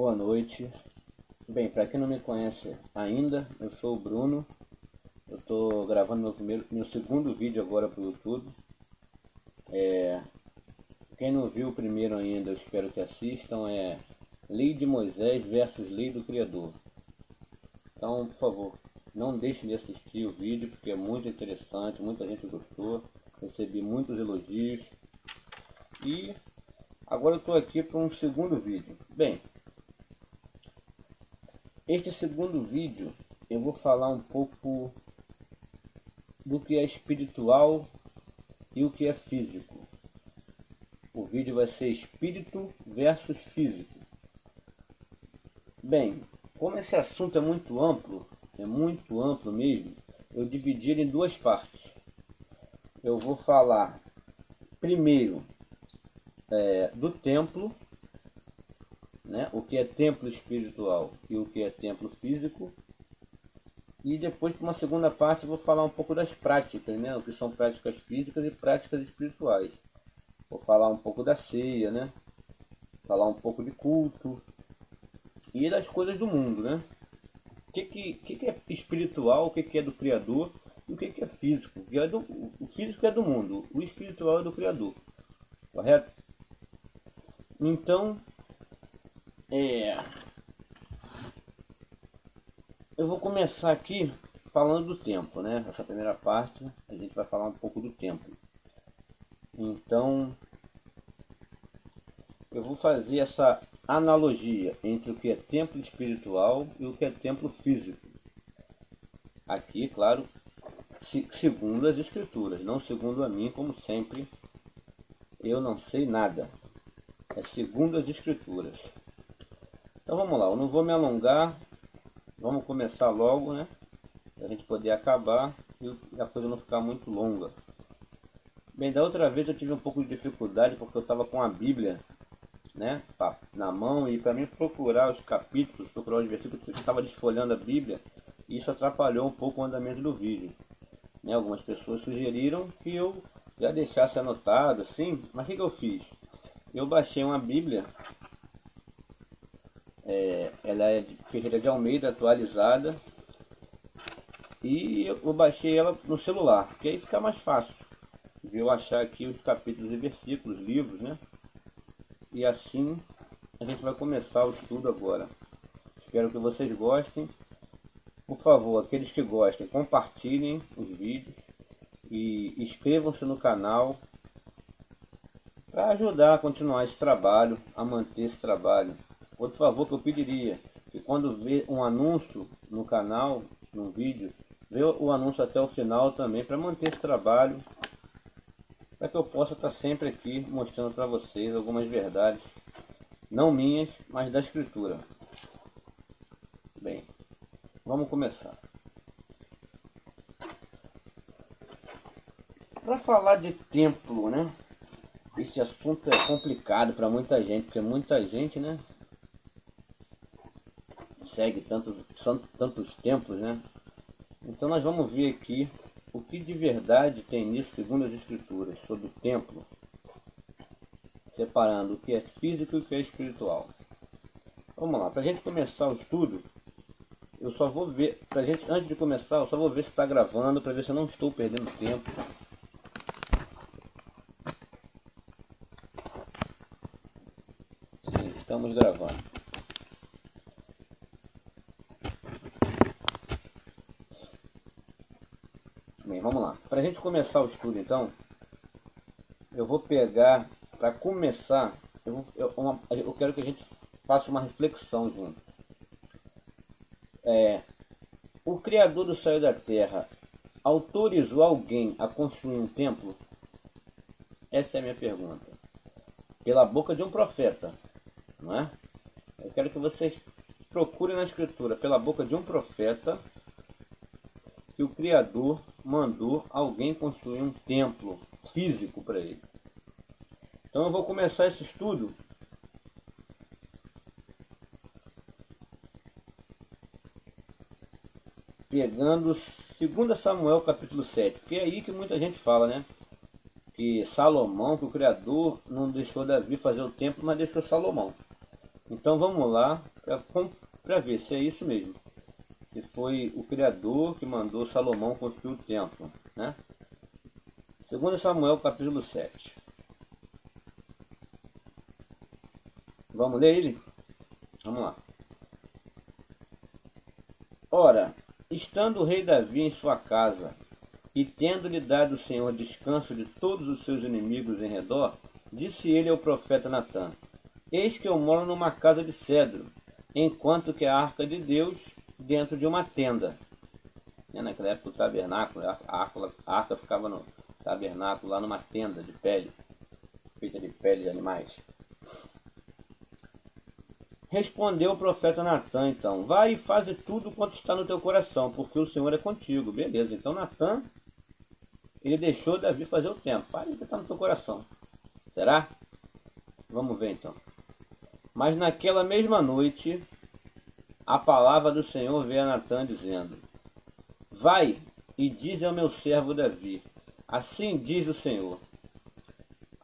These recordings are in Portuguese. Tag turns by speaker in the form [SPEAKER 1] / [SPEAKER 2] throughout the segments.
[SPEAKER 1] Boa noite. Bem, para quem não me conhece ainda, eu sou o Bruno. Eu estou gravando meu segundo vídeo agora para o YouTube. Quem não viu o primeiro ainda, eu espero que assistam. É Lei de Moisés versus Lei do Criador. Então, por favor, não deixem de assistir o vídeo, porque é muito interessante, muita gente gostou. Recebi muitos elogios. E agora eu estou aqui para um segundo vídeo. Bem, este segundo vídeo eu vou falar um pouco do que é espiritual e o que é físico. O vídeo vai ser espírito versus físico. Bem, como esse assunto é muito amplo mesmo, eu dividi ele em duas partes. Eu vou falar primeiro do templo, né, o que é templo espiritual e o que é templo físico. E depois, para uma segunda parte, eu vou falar um pouco das práticas, né, o que são práticas físicas e práticas espirituais. Vou falar um pouco da ceia, né, falar um pouco de culto e das coisas do mundo, né. O que é espiritual, o que é do Criador e o que é físico. O físico é do mundo, o espiritual é do Criador, correto? Então, eu vou começar aqui falando do templo, né? Essa primeira parte a gente vai falar um pouco do templo. Então, eu vou fazer essa analogia entre o que é templo espiritual e o que é templo físico. Aqui, claro, segundo as escrituras, não segundo a mim, como sempre. Eu não sei nada. É segundo as escrituras. Então vamos lá, eu não vou me alongar. Vamos começar logo, né? Para a gente poder acabar e a coisa não ficar muito longa. Bem, da outra vez eu tive um pouco de dificuldade porque eu estava com a Bíblia, né, na mão, e para mim procurar os capítulos, procurar os versículos, eu estava desfolhando a Bíblia e isso atrapalhou um pouco o andamento do vídeo. Né? Algumas pessoas sugeriram que eu já deixasse anotado assim, mas o que eu fiz? Eu baixei uma Bíblia. Ela é de Ferreira de Almeida, atualizada, e eu baixei ela no celular, porque aí fica mais fácil de eu achar aqui os capítulos e versículos, livros, né? E assim a gente vai começar o estudo agora. Espero que vocês gostem. Por favor, aqueles que gostem, compartilhem os vídeos e inscrevam-se no canal para ajudar a continuar esse trabalho, a manter esse trabalho. Outro favor que eu pediria, que quando vê um anúncio no canal, num vídeo, vê o anúncio até o final também, para manter esse trabalho, para que eu possa estar sempre aqui mostrando para vocês algumas verdades, não minhas, mas da Escritura. Bem, vamos começar. Para falar de templo, né? Esse assunto é complicado para muita gente, porque muita gente, né, segue tantos templos, né? Então nós vamos ver aqui o que de verdade tem nisso segundo as escrituras sobre o templo, separando o que é físico e o que é espiritual. Vamos lá, para a gente começar o estudo, eu só vou ver, antes de começar, eu só vou ver se está gravando, para ver se eu não estou perdendo tempo. Sim, estamos gravando. Bem, vamos lá. Para a gente começar o estudo, então, eu vou pegar, para começar, eu quero que a gente faça uma reflexão junto. O Criador do céu e da terra autorizou alguém a construir um templo? Essa é a minha pergunta. Pela boca de um profeta, não é? Eu quero que vocês procurem na Escritura, pela boca de um profeta, que o Criador mandou alguém construir um templo físico para ele. Então eu vou começar esse estudo pegando 2 Samuel capítulo 7, porque é aí que muita gente fala, né? Que Salomão, que o Criador não deixou Davi fazer o templo, mas deixou Salomão. Então vamos lá, para ver se é isso mesmo. Se foi o Criador que mandou Salomão construir o templo, né? 2 Samuel capítulo 7. Vamos ler ele? Vamos lá. Ora, estando o rei Davi em sua casa, e tendo-lhe dado o Senhor descanso de todos os seus inimigos em redor, disse ele ao profeta Natã: Eis que eu moro numa casa de cedro, enquanto que a arca de Deus dentro de uma tenda. Naquela época o tabernáculo, a arca ficava no tabernáculo, lá numa tenda de pele, feita de pele de animais. Respondeu o profeta Natã, então: Vai e faze tudo quanto está no teu coração, porque o Senhor é contigo. Beleza, então Natã, ele deixou Davi fazer o templo. Faz o que está no teu coração. Será? Vamos ver então. Mas naquela mesma noite, a palavra do Senhor veio a Natã dizendo: Vai e diz ao meu servo Davi: Assim diz o Senhor.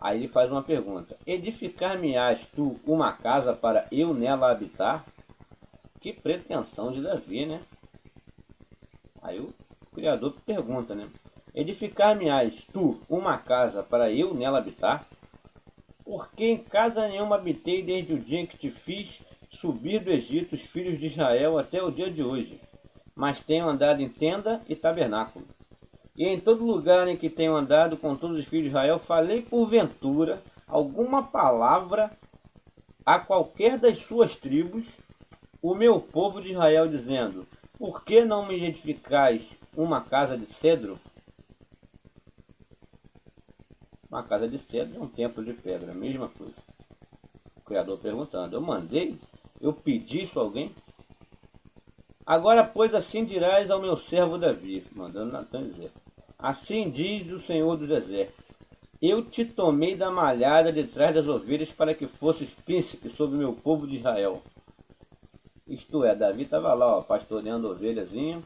[SPEAKER 1] Aí ele faz uma pergunta: Edificar-me-ás tu uma casa para eu nela habitar? Que pretensão de Davi, né? Aí o Criador pergunta, né? Edificar-me-ás tu uma casa para eu nela habitar? Porque em casa nenhuma habitei desde o dia em que te fiz subir do Egito os filhos de Israel até o dia de hoje, mas tenho andado em tenda e tabernáculo. E em todo lugar em que tenho andado com todos os filhos de Israel, falei porventura alguma palavra a qualquer das suas tribos, o meu povo de Israel, dizendo: Por que não me edificais uma casa de cedro? Uma casa de cedro é um templo de pedra, a mesma coisa. O Criador perguntando: Eu mandei? Eu pedi isso a alguém? Agora, pois, assim dirás ao meu servo Davi, mandando Natã dizer: Assim diz o Senhor dos Exércitos: Eu te tomei da malhada de trás das ovelhas para que fosses príncipe sobre o meu povo de Israel. Isto é, Davi estava lá, ó, pastoreando ovelhazinha,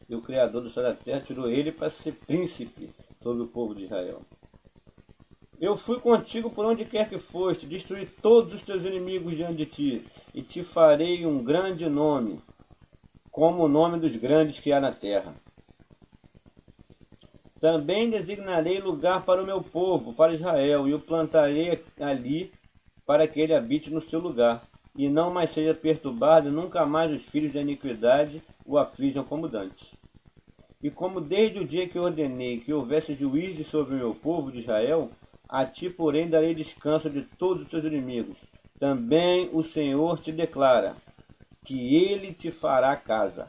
[SPEAKER 1] e o Criador do céu e da terra tirou ele para ser príncipe sobre o povo de Israel. Eu fui contigo por onde quer que foste, destruí todos os teus inimigos diante de ti, e te farei um grande nome, como o nome dos grandes que há na terra. Também designarei lugar para o meu povo, para Israel, e o plantarei ali para que ele habite no seu lugar, e não mais seja perturbado, e nunca mais os filhos da iniquidade o aflijam como dantes. E como desde o dia que ordenei que houvesse juízes sobre o meu povo de Israel, a ti, porém, darei descanso de todos os seus inimigos. Também o Senhor te declara que ele te fará casa.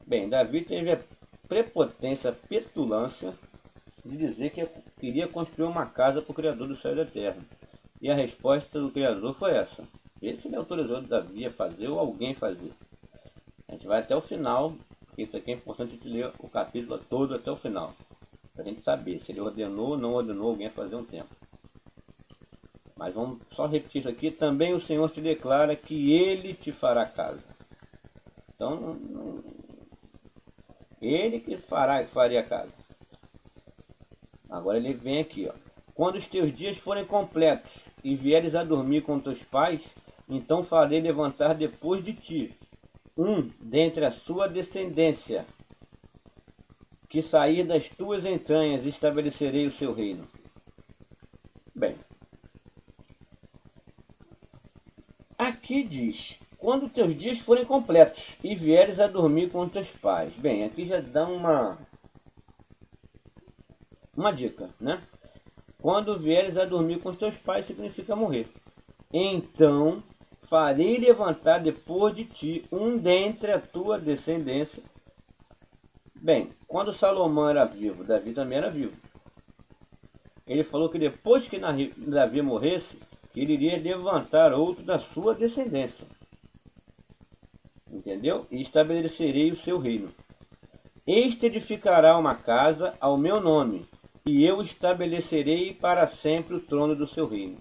[SPEAKER 1] Bem, Davi teve a prepotência, a petulância de dizer que queria construir uma casa para o Criador do céu e da terra. E a resposta do Criador foi essa: esse ele autorizou Davi a fazer ou alguém fazer. A gente vai até o final, porque isso aqui é importante a gente ler o capítulo todo até o final, para a gente saber se ele ordenou ou não ordenou alguém a fazer um templo. Mas vamos só repetir isso aqui: também o Senhor te declara que ele te fará casa. Então, ele que faria casa. Agora ele vem aqui, ó: Quando os teus dias forem completos e vieres a dormir com teus pais, então farei levantar depois de ti um dentre a sua descendência, que sair das tuas entranhas, e estabelecerei o seu reino. Bem, aqui diz: quando teus dias forem completos e vieres a dormir com teus pais. Bem, aqui já dá uma dica, né? Quando vieres a dormir com os teus pais significa morrer. Então farei levantar depois de ti um dentre a tua descendência. Bem, quando Salomão era vivo, Davi também era vivo. Ele falou que depois que Davi morresse, ele iria levantar outro da sua descendência. Entendeu? E estabelecerei o seu reino. Este edificará uma casa ao meu nome, e eu estabelecerei para sempre o trono do seu reino.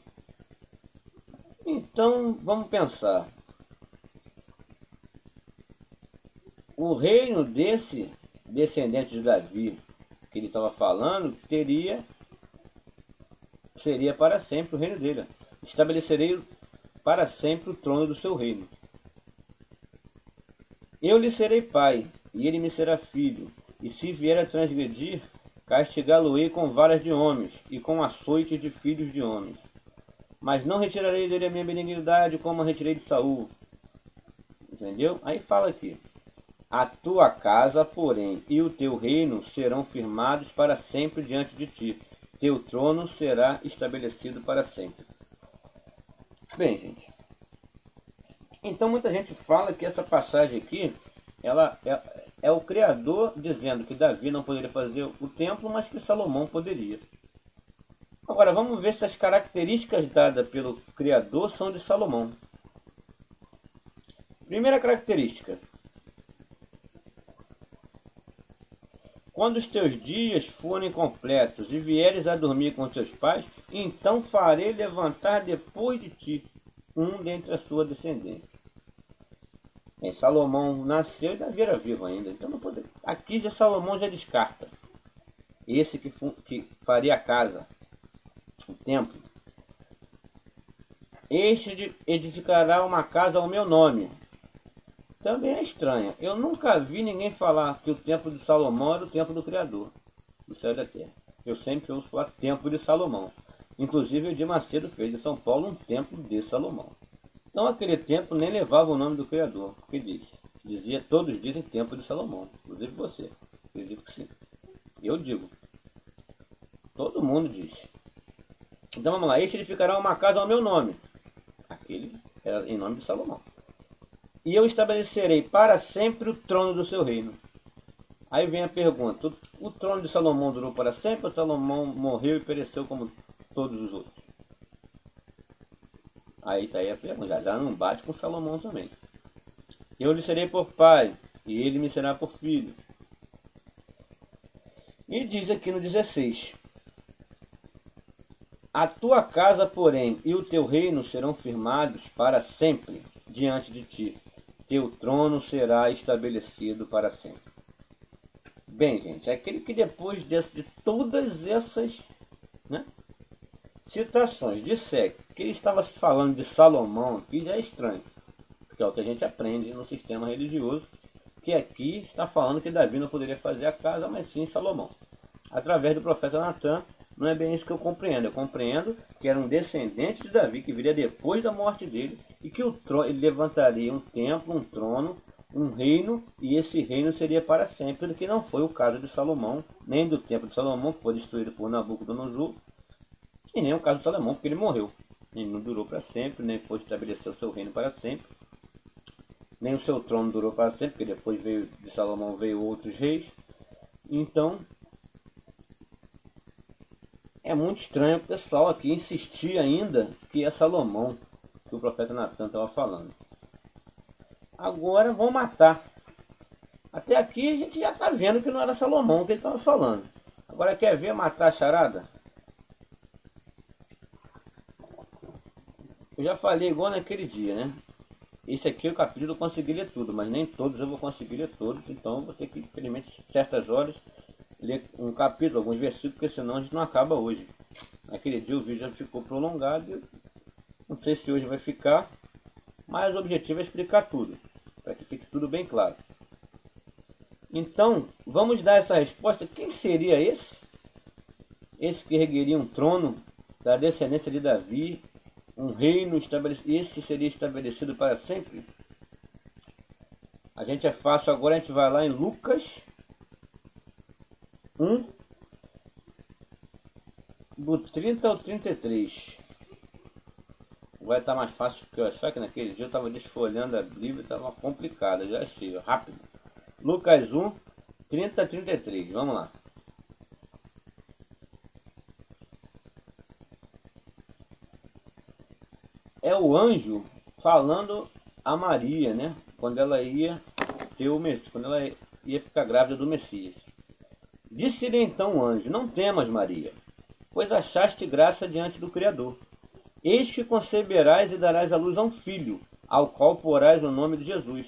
[SPEAKER 1] Então, vamos pensar. O reino desse descendente de Davi, que ele estava falando, seria para sempre o reino dele. Estabelecerei para sempre o trono do seu reino. Eu lhe serei pai, e ele me será filho, e se vier a transgredir, castigá-lo-ei com varas de homens, e com açoites de filhos de homens. Mas não retirarei dele a minha benignidade, como a retirei de Saul. Entendeu? Aí fala aqui. A tua casa, porém, e o teu reino serão firmados para sempre diante de ti. Teu trono será estabelecido para sempre. Bem, gente. Então muita gente fala que essa passagem aqui, ela é o Criador dizendo que Davi não poderia fazer o templo, mas que Salomão poderia. Agora vamos ver se as características dadas pelo Criador são de Salomão. Primeira característica. Quando os teus dias forem completos e vieres a dormir com teus pais, então farei levantar depois de ti um dentre a sua descendência. E Salomão nasceu e Davi era vivo ainda. Então não pode... Aqui já Salomão já descarta. Esse que faria a casa, o templo. Este edificará uma casa ao meu nome. Também é estranha. Eu nunca vi ninguém falar que o templo de Salomão era o templo do Criador, do céu e da terra. Eu sempre ouço falar templo de Salomão. Inclusive o Edir Macedo fez de São Paulo um templo de Salomão. Então aquele templo nem levava o nome do Criador, porque dizia, todos dizem templo de Salomão, inclusive você. Acredito que sim. Eu digo. Todo mundo diz. Então vamos lá, este edificará uma casa ao meu nome. Aquele era em nome de Salomão. E eu estabelecerei para sempre o trono do seu reino. Aí vem a pergunta, o trono de Salomão durou para sempre ou Salomão morreu e pereceu como todos os outros? Aí está aí a pergunta, já não bate com Salomão também. Eu lhe serei por pai, e ele me será por filho. E diz aqui no 16, a tua casa, porém, e o teu reino serão firmados para sempre diante de ti. Teu trono será estabelecido para sempre. Bem, gente, é aquele que depois de todas essas citações disser que ele estava falando de Salomão aqui já é estranho. Que é o que a gente aprende no sistema religioso, que aqui está falando que Davi não poderia fazer a casa, mas sim Salomão. Através do profeta Natan, não é bem isso que eu compreendo. Eu compreendo que era um descendente de Davi, que viria depois da morte dele, e que ele levantaria um templo, um trono, um reino, e esse reino seria para sempre, que não foi o caso de Salomão, nem do templo de Salomão, que foi destruído por Nabucodonosor, e nem o caso de Salomão, porque ele morreu. Ele não durou para sempre, nem foi estabelecer o seu reino para sempre, nem o seu trono durou para sempre, porque depois de Salomão veio outros reis. Então, é muito estranho o pessoal aqui insistir ainda que é Salomão, que o profeta Natan estava falando. Agora vão matar. Até aqui a gente já está vendo que não era Salomão que ele estava falando. Agora quer ver matar a charada? Eu já falei igual naquele dia, né? Esse aqui é o capítulo eu consegui ler tudo, mas nem todos eu vou conseguir ler todos, então eu vou ter que, infelizmente, certas horas, ler um capítulo, alguns versículos, porque senão a gente não acaba hoje. Naquele dia o vídeo já ficou prolongado, e não sei se hoje vai ficar, mas o objetivo é explicar tudo, para que fique tudo bem claro. Então, vamos dar essa resposta. Quem seria esse? Esse que ergueria um trono da descendência de Davi, um reino estabelecido, esse seria estabelecido para sempre? A gente é fácil agora, a gente vai lá em Lucas 1, do 30 ao 33. Vai estar mais fácil, porque eu achava que naquele dia eu estava desfolhando a Bíblia, estava complicado, já achei, rápido. Lucas 1, 30 a 33, vamos lá. É o anjo falando a Maria, né? Quando ela ia ter o Messias, quando ela ia ficar grávida do Messias. Disse-lhe então o anjo: não temas, Maria, pois achaste graça diante do Criador. Eis que conceberás e darás à luz a um filho, ao qual porás o nome de Jesus.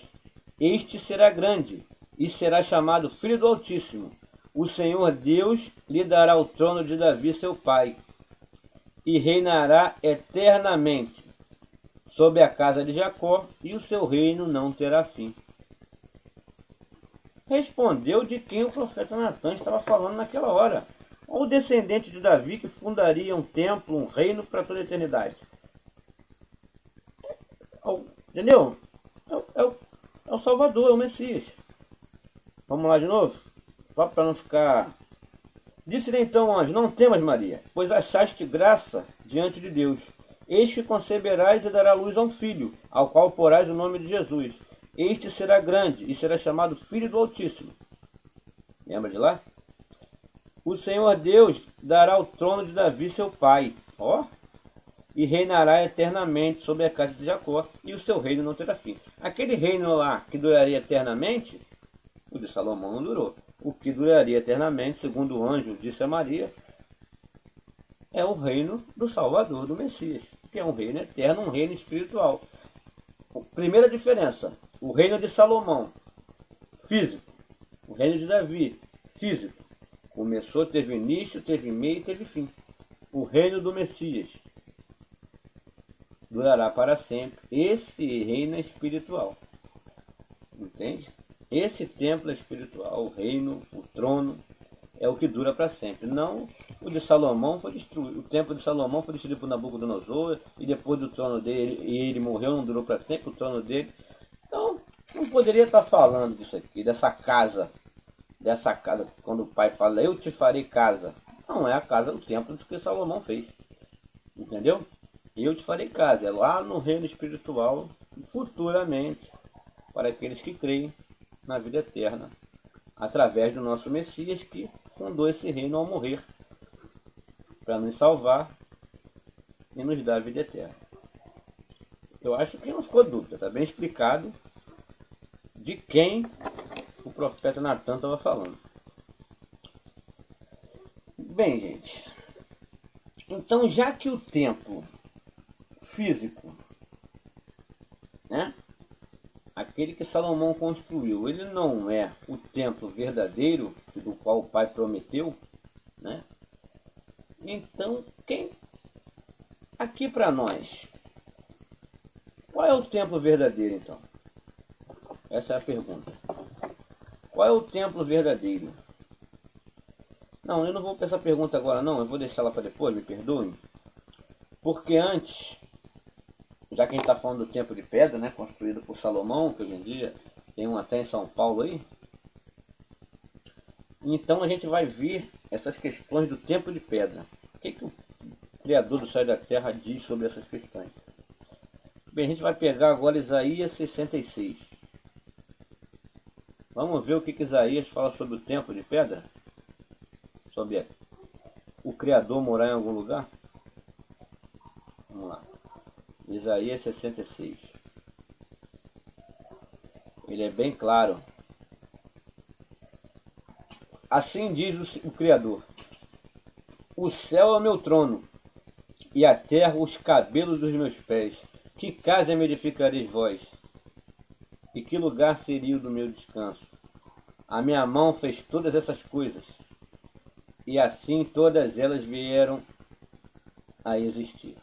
[SPEAKER 1] Este será grande e será chamado Filho do Altíssimo. O Senhor Deus lhe dará o trono de Davi seu pai, e reinará eternamente sobre a casa de Jacó, e o seu reino não terá fim. Respondeu de quem o profeta Natan estava falando naquela hora. O descendente de Davi que fundaria um templo, um reino para toda a eternidade. Entendeu? É o Salvador, é o Messias. Vamos lá de novo? Só para não ficar... Disse-lhe então o anjo: não temas, Maria, pois achaste graça diante de Deus. Eis que conceberás e dará luz a um filho, ao qual porás o nome de Jesus. Este será grande e será chamado Filho do Altíssimo. Lembra de lá? O Senhor Deus dará o trono de Davi, seu pai. E reinará eternamente sobre a casa de Jacó, e o seu reino não terá fim. Aquele reino lá que duraria eternamente, o de Salomão não durou. O que duraria eternamente, segundo o anjo disse a Maria, é o reino do Salvador, do Messias, que é um reino eterno, um reino espiritual. Primeira diferença: o reino de Salomão, físico. O reino de Davi, físico. Começou, teve início, teve meio e teve fim. O reino do Messias durará para sempre. Esse reino é espiritual. Entende? Esse templo é espiritual, o reino, o trono, é o que dura para sempre. Não o de Salomão foi destruído. O templo de Salomão foi destruído por Nabucodonosor, e depois do trono dele, e ele morreu, não durou para sempre o trono dele. Então, não poderia estar falando disso aqui, dessa casa, quando o pai fala, eu te farei casa. Não é a casa do templo que Salomão fez. Entendeu? Eu te farei casa. É lá no reino espiritual, futuramente, para aqueles que creem na vida eterna, através do nosso Messias, que fundou esse reino ao morrer, para nos salvar e nos dar a vida eterna. Eu acho que não ficou dúvida, está bem explicado de quem o profeta Natan estava falando. Bem, gente, então já que o templo físico, né, aquele que Salomão construiu, ele não é o templo verdadeiro do qual o pai prometeu, né? Então, aqui para nós, qual é o templo verdadeiro então? Essa é a pergunta. Qual é o templo verdadeiro? Não, eu não vou para essa pergunta agora não, eu vou deixar ela para depois, me perdoem. Porque antes, já que a gente está falando do templo de pedra, né, construído por Salomão, que hoje em dia tem um até em São Paulo aí, então a gente vai ver essas questões do templo de pedra. O que o Criador do céu e da terra diz sobre essas questões? Bem, a gente vai pegar agora Isaías 66. Vamos ver o que Isaías fala sobre o templo de pedra? Sobre o Criador morar em algum lugar? Vamos lá. Isaías 66. Ele é bem claro. Assim diz o Criador: o céu é o meu trono, e a terra os cabelos dos meus pés. Que casa me edificareis vós? E que lugar seria o do meu descanso? A minha mão fez todas essas coisas, e assim todas elas vieram a existir.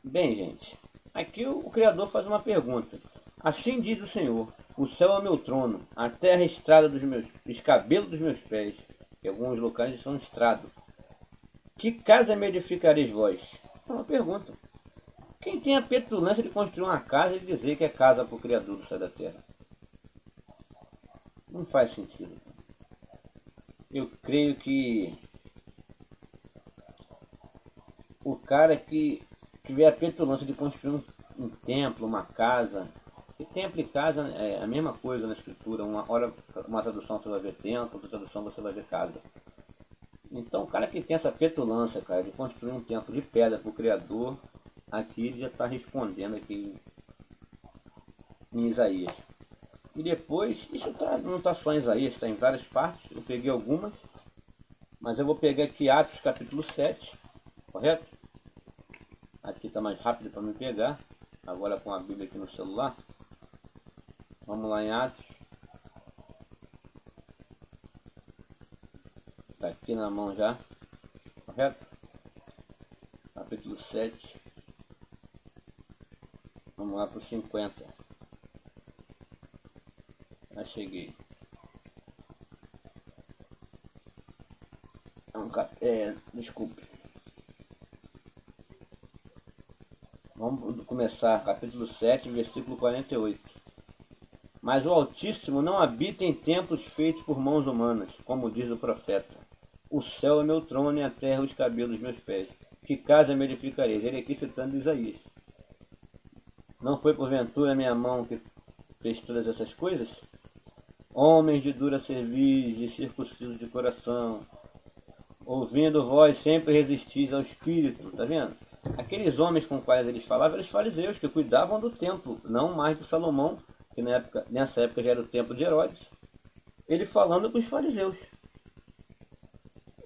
[SPEAKER 1] Bem, gente, aqui o Criador faz uma pergunta. Assim diz o Senhor: o céu é meu trono, a terra é estrada dos meus, os cabelos dos meus pés. Em alguns locais são estrado. Que casa me edificareis vós? É uma pergunta. Quem tem a petulância de construir uma casa e dizer que é casa para o Criador do céu e da terra? Não faz sentido. Eu creio que o cara que tiver a petulância de construir um templo, uma casa, e templo e casa é a mesma coisa na escritura. Uma hora, uma tradução você vai ver templo, outra tradução você vai ver casa. Então o cara que tem essa petulância, cara, de construir um templo de pedra para o Criador, aqui ele já está respondendo aqui em Isaías. E depois, isso não está só em Isaías, está em várias partes. Eu peguei algumas, mas eu vou pegar aqui Atos capítulo 7, correto? Aqui está mais rápido para me pegar, agora com a Bíblia aqui no celular. Vamos lá em Atos. Está aqui na mão já, correto? Capítulo 7. Vamos lá para o 50. Já cheguei. Desculpe. Vamos começar, capítulo 7, versículo 48. Mas o Altíssimo não habita em templos feitos por mãos humanas, como diz o profeta. O céu é meu trono e a terra os cabelos dos meus pés. Que casa me edificareis? Ele aqui citando Isaías. Não foi porventura minha mão que fez todas essas coisas? Homens de dura cerviz e circuncisos de coração, ouvindo vós sempre resistis ao Espírito. Tá vendo? Aqueles homens com os quais eles falavam eram os fariseus, que cuidavam do templo, não mais do Salomão, que nessa época já era o templo de Herodes. Ele falando com os fariseus,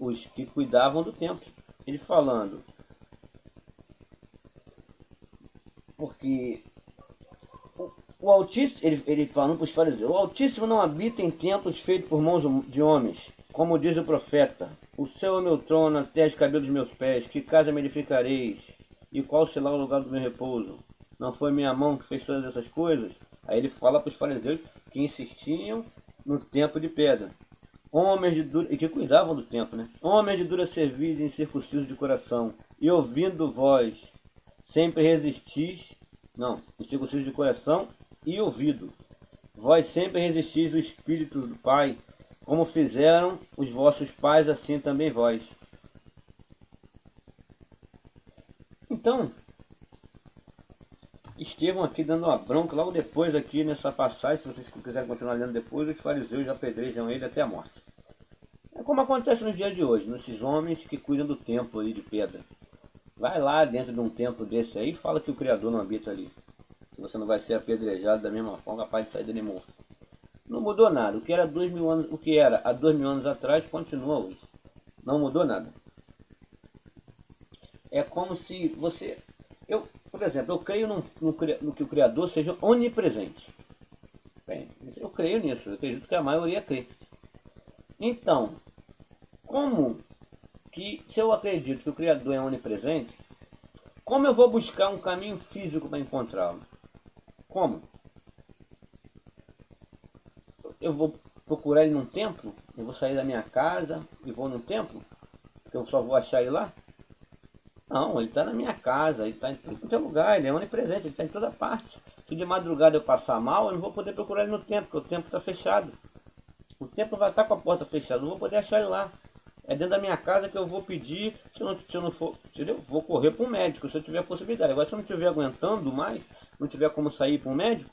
[SPEAKER 1] os que cuidavam do templo. Ele falando, porque o Altíssimo, ele falando para os fariseus, o Altíssimo não habita em templos feitos por mãos de homens, como diz o profeta. O céu é meu trono, a terra os cabelos dos meus pés. Que casa me edificareis? E qual será o lugar do meu repouso? Não foi minha mão que fez todas essas coisas? Aí ele fala para os fariseus que insistiam no templo de pedra. Homens de dura, e que cuidavam do templo, né? Homens de dura cerviz e incircuncisos de coração, e ouvindo vós, sempre resistis, incircuncisos de coração e ouvido. Vós sempre resistis o Espírito do Pai, como fizeram os vossos pais, assim também vós. Então, Estevão aqui dando uma bronca, logo depois aqui nessa passagem, se vocês quiserem continuar lendo depois, os fariseus apedrejam ele até a morte. É como acontece nos dias de hoje, nesses homens que cuidam do templo aí de pedra. Vai lá dentro de um templo desse aí e fala que o Criador não habita ali. Que você não vai ser apedrejado da mesma forma, capaz de sair dele morto. Não mudou nada. O que era 2000 anos, o que era há 2000 anos atrás continua hoje. Não mudou nada. É como se você... por exemplo, eu creio no que o Criador seja onipresente. Bem, eu creio nisso. Eu acredito que a maioria crê. Então, como que, se eu acredito que o Criador é onipresente, como eu vou buscar um caminho físico para encontrá-lo? Como? Eu vou procurar ele num templo? Eu vou sair da minha casa e vou num templo? Que eu só vou achar ele lá? Não, ele está na minha casa, ele está em todo lugar, ele é onipresente, ele está em toda parte. Se de madrugada eu passar mal, eu não vou poder procurar ele no templo, porque o templo está fechado. O templo vai estar com a porta fechada, não vou poder achar ele lá. É dentro da minha casa que eu vou pedir, se eu não for, entendeu? Vou correr para um médico, se eu tiver possibilidade. Agora, se eu não estiver aguentando mais, não tiver como sair para um médico,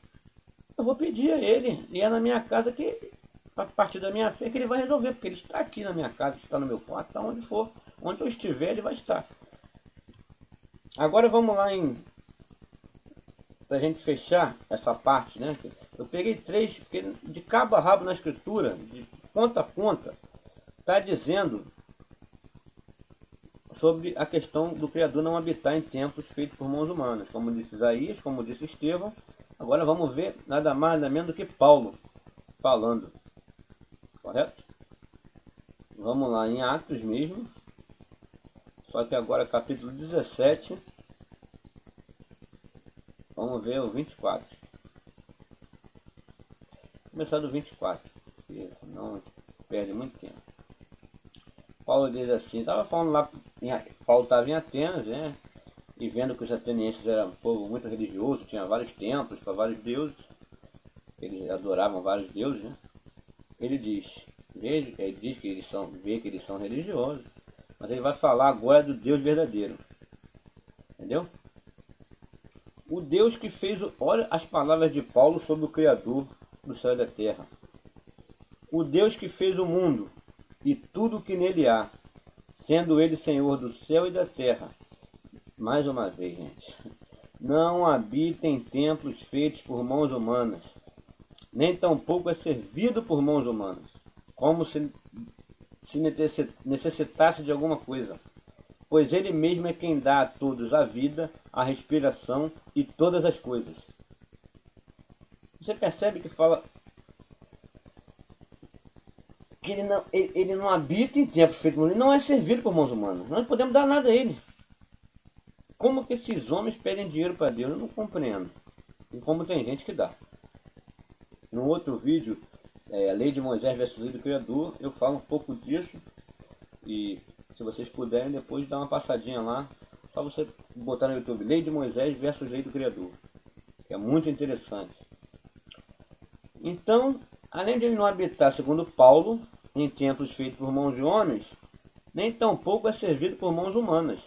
[SPEAKER 1] eu vou pedir a ele. E é na minha casa que, a partir da minha fé, que ele vai resolver, porque ele está aqui na minha casa, está no meu quarto, está onde for. Onde eu estiver, ele vai estar. Agora vamos lá para a gente fechar essa parte, né? Eu peguei 3, porque de cabo a rabo na escritura, de ponta a ponta, está dizendo sobre a questão do Criador não habitar em templos feitos por mãos humanas, como disse Isaías, como disse Estevão. Agora vamos ver nada mais nada menos do que Paulo falando, correto? Vamos lá em Atos mesmo, só que agora capítulo 17, vamos ver o 24. Vou começar do 24, porque senão perde muito tempo. Paulo diz assim, estava falando lá, Paulo estava em Atenas, né? E vendo que os atenienses eram um povo muito religioso, tinha vários templos para vários deuses, eles adoravam vários deuses, né? Ele diz, ele diz que eles são religiosos, mas ele vai falar agora do Deus verdadeiro, entendeu? O Deus que fez, olha as palavras de Paulo sobre o Criador do céu e da terra. O Deus que fez o mundo e tudo o que nele há, sendo ele Senhor do céu e da terra. Mais uma vez, gente. Não habita em templos feitos por mãos humanas, nem tampouco é servido por mãos humanas, como se necessitasse de alguma coisa. Pois ele mesmo é quem dá a todos a vida, a respiração e todas as coisas. Você percebe que fala que ele não habita em templos feitos por mãos, ele não é servido por mãos humanas. Nós não podemos dar nada a ele. Como que esses homens pedem dinheiro para Deus? Eu não compreendo. E como tem gente que dá. No outro vídeo, a Lei de Moisés versus Lei do Criador, eu falo um pouco disso. E se vocês puderem depois dar uma passadinha lá, só você botar no YouTube Lei de Moisés versus Lei do Criador, que é muito interessante. Então, além de ele não habitar, segundo Paulo, em templos feitos por mãos de homens, nem tampouco é servido por mãos humanas.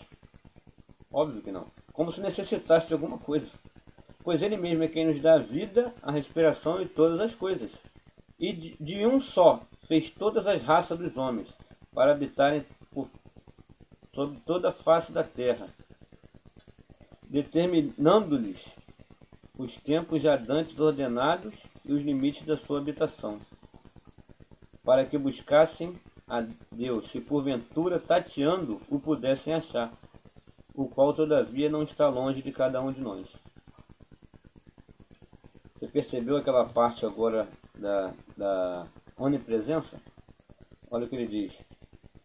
[SPEAKER 1] Óbvio que não. Como se necessitasse de alguma coisa. Pois ele mesmo é quem nos dá a vida, a respiração e todas as coisas. E de um só fez todas as raças dos homens, para habitarem sobre toda a face da terra, determinando-lhes os tempos já dantes ordenados e os limites da sua habitação, para que buscassem a Deus, se porventura tateando o pudessem achar, o qual todavia não está longe de cada um de nós. Você percebeu aquela parte agora da onipresença? Olha o que ele diz.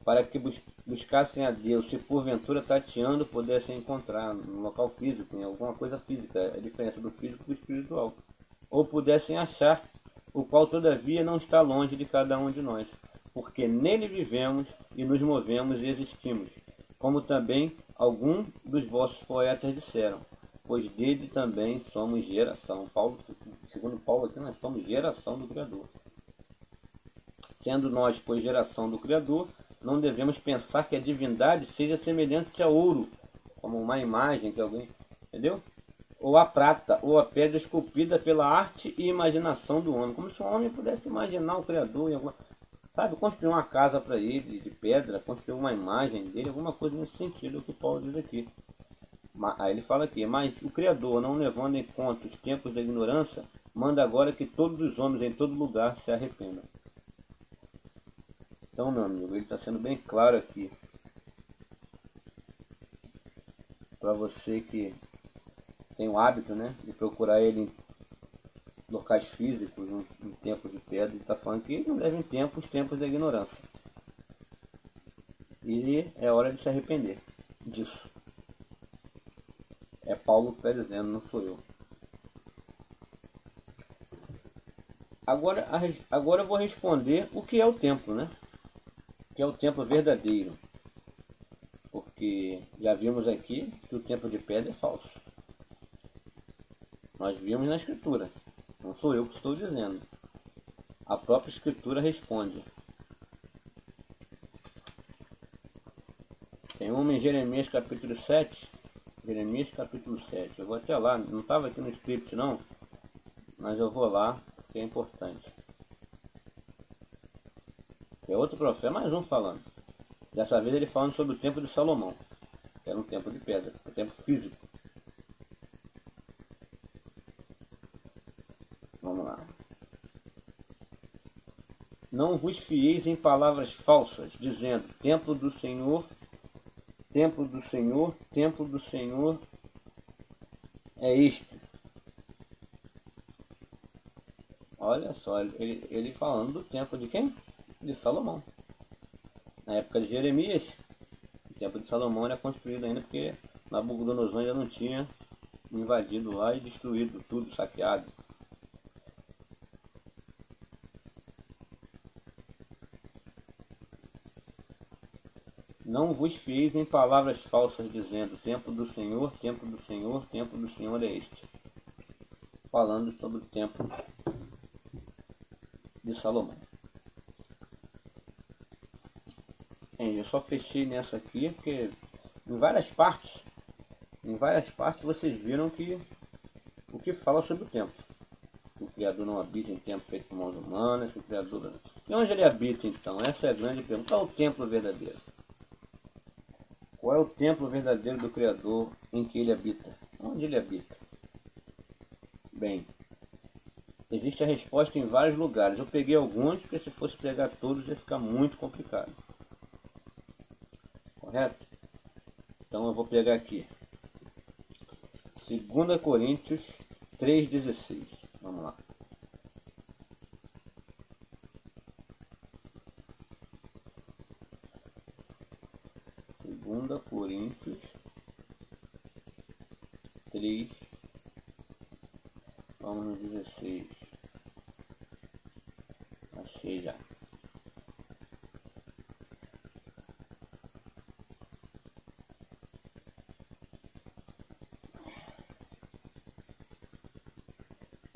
[SPEAKER 1] Para que buscassem a Deus, se porventura tateando pudessem encontrar no local físico, em alguma coisa física, a diferença do físico do espiritual. Ou pudessem achar, o qual todavia não está longe de cada um de nós, porque nele vivemos e nos movemos e existimos, como também alguns dos vossos poetas disseram, pois dele também somos geração. Segundo Paulo aqui, nós somos geração do Criador. Sendo nós, pois, geração do Criador, não devemos pensar que a divindade seja semelhante a ouro, como uma imagem que alguém, entendeu? Ou a prata, ou a pedra esculpida pela arte e imaginação do homem, como se o homem pudesse imaginar o Criador em alguma, sabe, construir uma casa para ele de pedra, construir uma imagem dele, alguma coisa nesse sentido, que o Paulo diz aqui. Aí ele fala aqui, mas o Criador, não levando em conta os tempos da ignorância, manda agora que todos os homens em todo lugar se arrependam. Então, meu amigo, ele está sendo bem claro aqui para você que tem o hábito, né, de procurar ele em locais físicos, em tempos de pedra. Ele está falando que não leva em tempo os tempos da ignorância. E é hora de se arrepender disso. É Paulo que está dizendo, não sou eu. Agora eu vou responder o que é o templo, né? Que é o templo verdadeiro, porque já vimos aqui que o templo de pedra é falso. Nós vimos na Escritura, não sou eu que estou dizendo, a própria Escritura responde. Tem uma em Jeremias capítulo 7, eu vou até lá, não estava aqui no script não, mas eu vou lá, que é importante. É outro profeta, mais um falando. Dessa vez ele falando sobre o templo de Salomão, que era um templo de pedra, um templo físico. Vamos lá. Não vos fieis em palavras falsas, dizendo, templo do Senhor, templo do Senhor, templo do Senhor é este. Olha só, ele falando do templo de quem? De Salomão. Na época de Jeremias, o templo de Salomão era construído ainda porque Nabucodonosor ainda não tinha invadido lá e destruído tudo, saqueado. Não vos fieis em palavras falsas, dizendo, templo do Senhor, templo do Senhor, templo do Senhor é este. Falando sobre o templo de Salomão. Eu só fechei nessa aqui porque em várias partes vocês viram que o que fala sobre o templo. Que o Criador não habita em templo feito por mãos humanas, que o Criador... E onde ele habita então? Essa é a grande pergunta. Qual é o templo verdadeiro? Qual é o templo verdadeiro do Criador em que ele habita? Onde ele habita? Bem, existe a resposta em vários lugares. Eu peguei alguns, porque se fosse pegar todos ia ficar muito complicado. Correto? Então eu vou pegar aqui 2 Coríntios 3,16. Vamos lá. Coríntios 3, Vamos no 16. Achei já.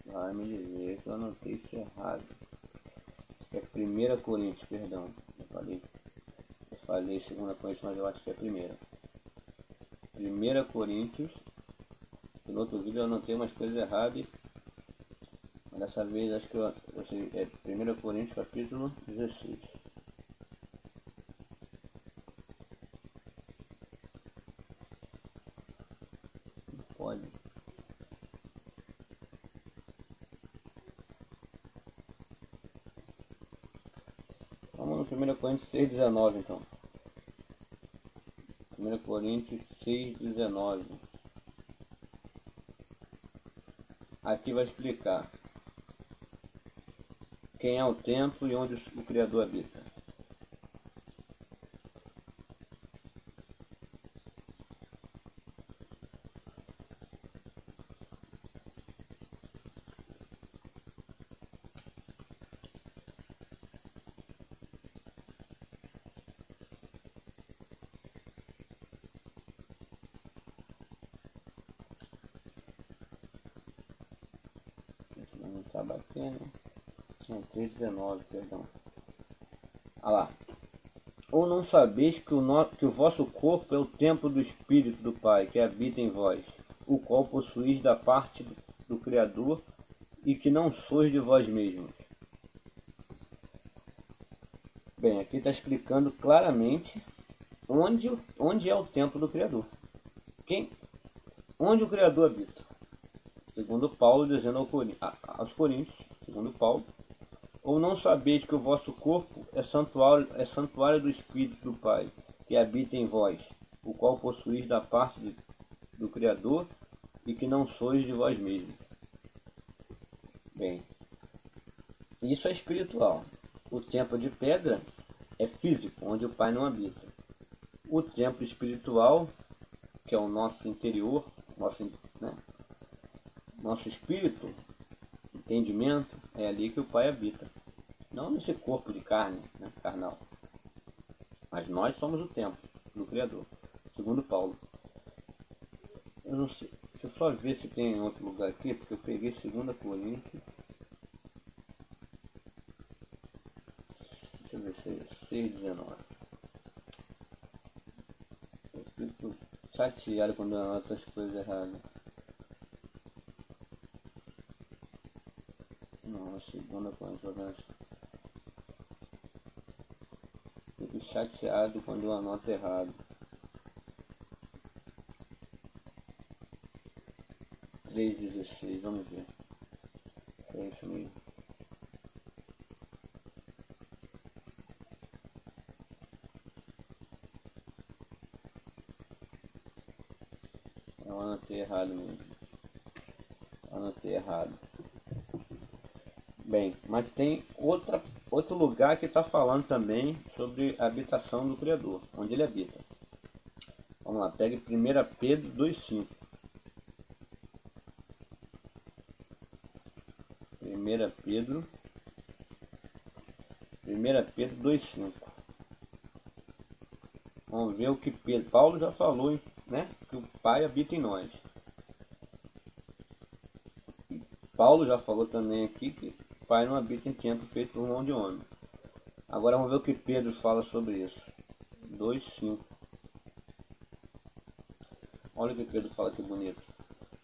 [SPEAKER 1] Vai me dizer que eu anotei isso errado. É 1 Coríntios, perdão. Eu falei 2 Coríntios, mas eu acho que é 1. 1 Coríntios. No outro vídeo eu anotei umas coisas erradas. Mas dessa vez acho que é 1 Coríntios capítulo 16. Não pode. Vamos no 1 Coríntios 6,19 então. 1 Coríntios 6,19. Aqui vai explicar quem é o templo e onde o Criador habita. Não está batendo. Não, 3,19, perdão. Olha lá. Ou não sabeis que o vosso corpo é o templo do Espírito do Pai, que habita em vós, o qual possuís da parte do Criador, e que não sois de vós mesmos? Bem, aqui está explicando claramente onde é o templo do Criador. Onde o Criador habita. Segundo Paulo, dizendo aos Coríntios, segundo Paulo, ou não sabeis que o vosso corpo é santuário do Espírito do Pai, que habita em vós, o qual possuís da parte do Criador, e que não sois de vós mesmos? Bem, isso é espiritual. O templo de pedra é físico, onde o Pai não habita. O templo espiritual, que é o nosso interior, nosso espírito, entendimento, é ali que o Pai habita. Não nesse corpo de carne, carnal. Mas nós somos o templo do Criador, segundo Paulo. Eu não sei, deixa eu só ver se tem outro lugar aqui, porque eu peguei 2 Coríntios. Deixa eu ver se é 6,19. Eu fico chateado quando eu anoto as coisas erradas. Não, a 2 Coríntios. Fico chateado quando eu anoto errado. 3,16, vamos ver. É isso mesmo. Eu anotei errado mesmo. Anotei errado. Bem, mas tem outro lugar que está falando também sobre a habitação do Criador, onde ele habita. Vamos lá, pegue 1 Pedro 2,5. 1 Pedro 2,5. Vamos ver o que Paulo já falou, né? Que o Pai habita em nós. Paulo já falou também aqui que o Pai não habita em templo feito por mão de homem. Agora vamos ver o que Pedro fala sobre isso. 2,5. Olha o que Pedro fala, que bonito.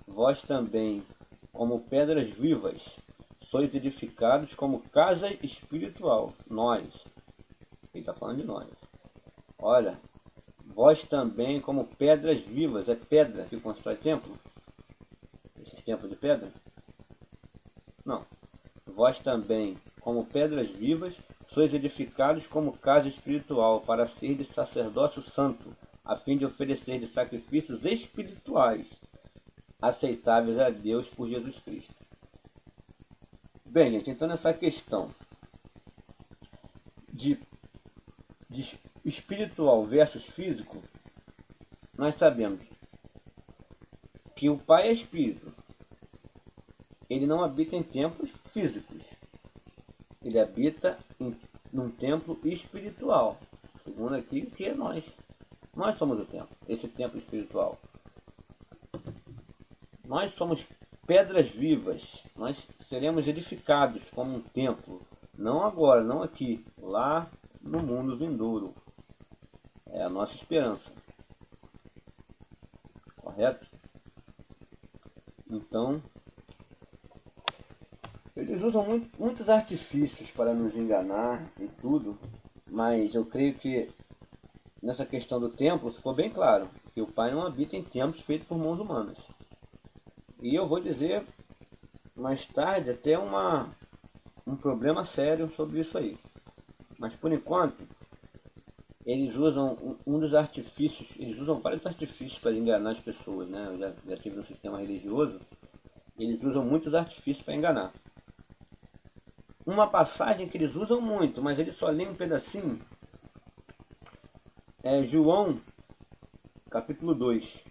[SPEAKER 1] Vós também, como pedras vivas, sois edificados como casa espiritual. Nós. Ele está falando de nós. Olha, vós também, como pedras vivas. É pedra que constrói templo? Esses templos de pedra? Não. Vós também, como pedras vivas, sois edificados como casa espiritual, para ser de sacerdócio santo, a fim de oferecer de sacrifícios espirituais, aceitáveis a Deus por Jesus Cristo. Bem, gente, então nessa questão de espiritual versus físico, nós sabemos que o Pai é espírito, ele não habita em templos físicos. Ele habita num templo espiritual. Segundo aqui, que é nós. Nós somos o templo, esse templo espiritual. Nós somos pedras vivas. Nós seremos edificados como um templo. Não agora, não aqui. Lá no mundo vindouro. É a nossa esperança. Correto? Então, eles usam muitos artifícios para nos enganar e tudo, mas eu creio que nessa questão do templo ficou bem claro que o Pai não habita em templos feitos por mãos humanas. E eu vou dizer mais tarde até um problema sério sobre isso aí. Mas por enquanto, eles usam um dos artifícios, eles usam vários artifícios para enganar as pessoas, né? Eu já tive no sistema religioso, eles usam muitos artifícios para enganar. Uma passagem que eles usam muito, mas eles só leem um pedacinho, é João, capítulo 2.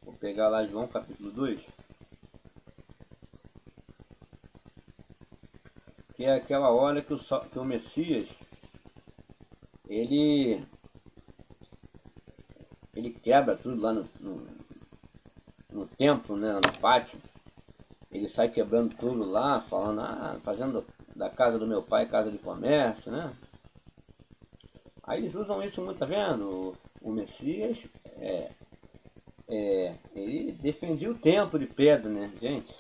[SPEAKER 1] Vou pegar lá João, capítulo 2. Que é aquela hora que o Messias, ele quebra tudo lá no templo, né, no pátio. Ele sai quebrando tudo lá, falando, fazendo da casa do meu pai casa de comércio, né? Aí eles usam isso muito, tá vendo? O Messias, ele defendia o templo de pedra, né, gente?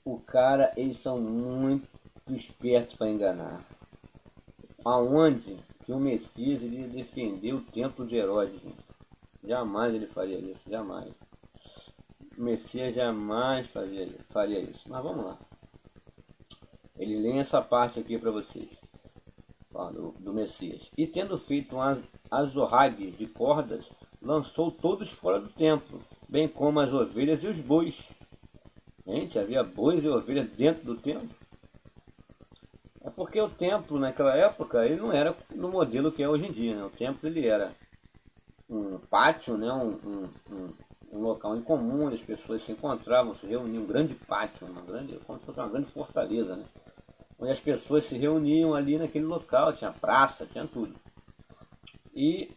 [SPEAKER 1] O cara, eles são muito espertos para enganar. Aonde que o Messias iria defender o templo de Herodes, gente? Jamais ele faria isso, jamais. O Messias jamais faria isso. Mas vamos lá. Ele lê essa parte aqui para vocês. Do Messias. E tendo feito um azorrague de cordas, lançou todos fora do templo, bem como as ovelhas e os bois. Gente, havia bois e ovelhas dentro do templo. É porque o templo naquela época ele não era no modelo que é hoje em dia, né? O templo ele era um pátio, né? Um local em comum, as pessoas se encontravam, se reuniam, um grande pátio, como se fosse uma grande fortaleza, né? Onde as pessoas se reuniam ali naquele local, tinha praça, tinha tudo. E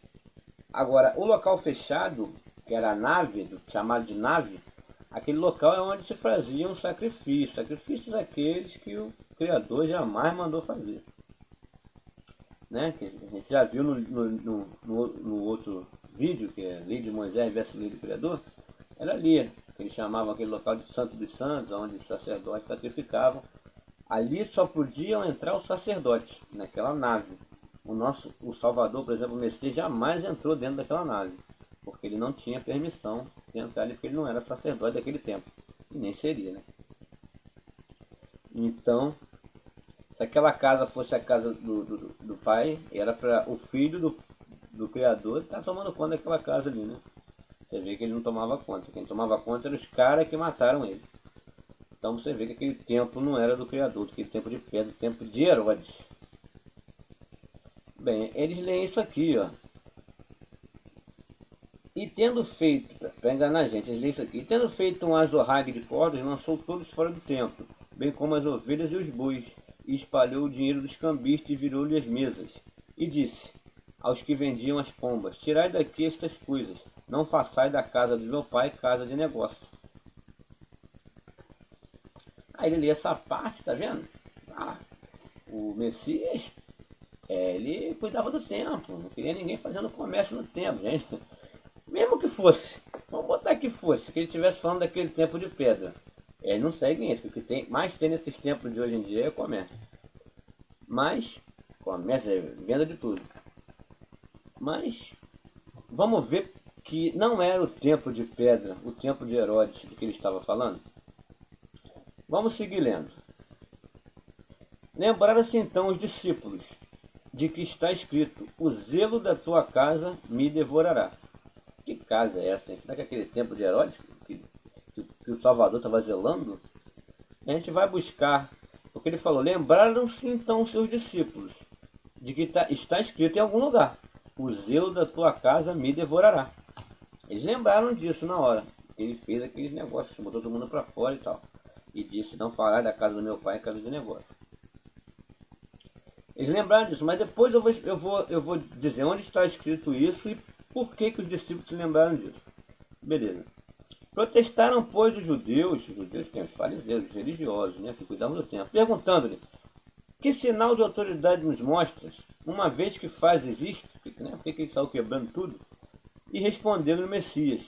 [SPEAKER 1] agora o local fechado, que era a nave, chamado de nave, aquele local é onde se faziam sacrifícios aqueles que o Criador jamais mandou fazer, né? Que a gente já viu no outro vídeo, que é Lei de Moisés versus Lei do Criador. Era ali que eles chamavam aquele local de Santo dos Santos, onde os sacerdotes sacrificavam. Ali só podiam entrar os sacerdotes naquela nave. O Salvador, por exemplo, o Messias jamais entrou dentro daquela nave, porque ele não tinha permissão de entrar ali, porque ele não era sacerdote daquele tempo, e nem seria, né? Então, se aquela casa fosse a casa do pai, era para o filho do Criador estar tomando conta daquela casa ali, né? Você vê que ele não tomava conta. Quem tomava conta eram os caras que mataram ele. Então você vê que aquele templo não era do Criador, aquele templo de pedra, o templo de Herodes. Bem, eles leem isso aqui, ó. E tendo feito, para enganar a gente, eles leem isso aqui. E tendo feito um azorrague de cordas, lançou todos fora do templo, bem como as ovelhas e os bois, e espalhou o dinheiro dos cambistas e virou-lhe as mesas. E disse aos que vendiam as pombas: tirai daqui estas coisas, não façai da casa do meu pai casa de negócio. Aí ele lê essa parte, tá vendo? O Messias, ele cuidava do templo, não queria ninguém fazendo comércio no templo, gente. Mesmo que fosse, vamos botar que fosse, que ele estivesse falando daquele templo de pedra. Ele não segue isso, porque mais tem nesses templos de hoje em dia é comércio. Mas, comércio é venda de tudo. Mas, vamos ver que não era o templo de pedra, o templo de Herodes do que ele estava falando. Vamos seguir lendo. Lembraram-se então os discípulos de que está escrito: o zelo da tua casa me devorará. Que casa é essa, hein? Será que é aquele templo de Herodes que o Salvador estava zelando? A gente vai buscar, porque ele falou: lembraram-se então os seus discípulos de que está escrito em algum lugar: o zelo da tua casa me devorará. Eles lembraram disso na hora. Ele fez aqueles negócios, botou todo mundo para fora e tal. E disse, não falar da casa do meu pai, casa de negócio. Eles lembraram disso, mas depois eu vou dizer onde está escrito isso e por que os discípulos se lembraram disso. Beleza. Protestaram, pois, os judeus que os fariseus, os religiosos, né, que cuidavam do templo, perguntando-lhe, que sinal de autoridade nos mostras, uma vez que fazes isto? Né, por que ele saiu quebrando tudo? E respondeu-lhe o Messias,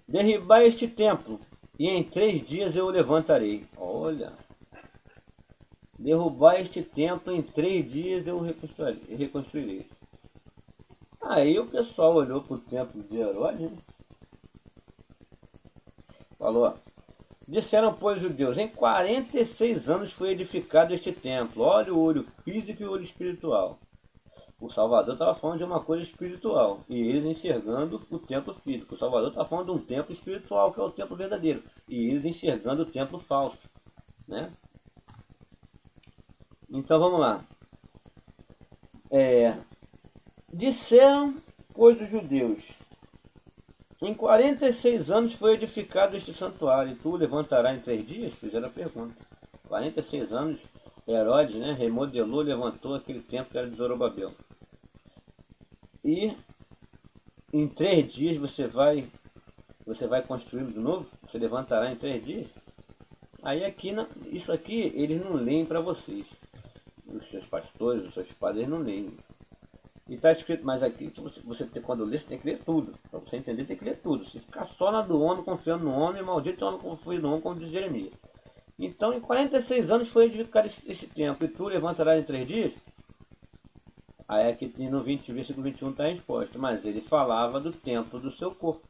[SPEAKER 1] derribai este templo, e em 3 dias eu o levantarei. Olha, derrubar este templo, em 3 dias eu o reconstruirei. Aí o pessoal olhou para o templo de Herodes, né? Falou, disseram, pois, os judeus, em 46 anos foi edificado este templo. Olha o olho físico e o olho espiritual. O Salvador estava falando de uma coisa espiritual, e eles enxergando o templo físico. O Salvador estava falando de um templo espiritual, que é o templo verdadeiro, e eles enxergando o templo falso, né? Então vamos lá. Disseram, pois, os judeus, em 46 anos foi edificado este santuário, e tu o levantarás em 3 dias? Fizeram a pergunta. 46 anos, Herodes, né, remodelou, levantou aquele templo que era de Zorobabel. E em 3 dias você vai construí-lo de novo? Você levantará em 3 dias? Aí aqui, isso aqui eles não leem para vocês. Os seus pastores, os seus padres, eles não leem. E está escrito, mas aqui, quando lê, você tem que ler tudo. Para você entender, tem que ler tudo. Se ficar só na do homem, confiando no homem, maldito é o homem confia no homem, como diz Jeremias. Então, em 46 anos foi edificado este templo, e tu levantarás em 3 dias? Aí aqui no versículo 21 está a resposta. Mas ele falava do templo do seu corpo.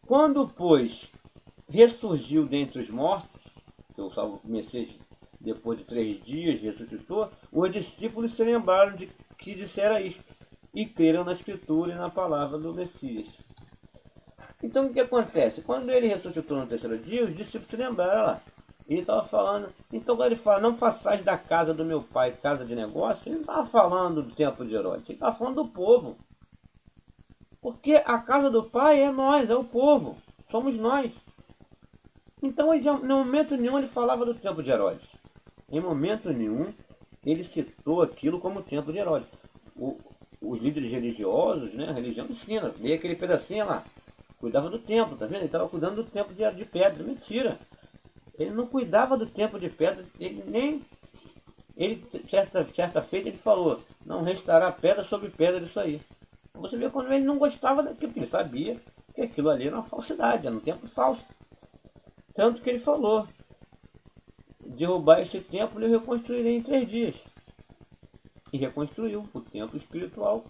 [SPEAKER 1] Quando, pois, ressurgiu dentre os mortos, que o Messias, depois de 3 dias, ressuscitou, os discípulos se lembraram de que dissera isto, e creram na Escritura e na palavra do Messias. Então o que acontece? Quando ele ressuscitou no 3º dia, os discípulos se lembraram lá. Ele estava falando, então quando ele fala, não façais da casa do meu pai casa de negócio, ele não estava falando do templo de Herodes, ele estava falando do povo. Porque a casa do pai é nós, é o povo, somos nós. Então, em momento nenhum, ele falava do templo de Herodes. Em momento nenhum, ele citou aquilo como o templo de Herodes. Os líderes religiosos, né, a religião ensina, meio aquele pedacinho lá, cuidava do templo, tá vendo? Ele estava cuidando do templo de pedra. Mentira! Ele não cuidava do templo de pedra, certa feita, ele falou, não restará pedra sobre pedra disso aí. Você vê quando ele não gostava daquilo, porque ele sabia que aquilo ali era uma falsidade, era um templo falso. Tanto que ele falou, derrubar este templo e eu reconstruirei em 3 dias. E reconstruiu o templo espiritual.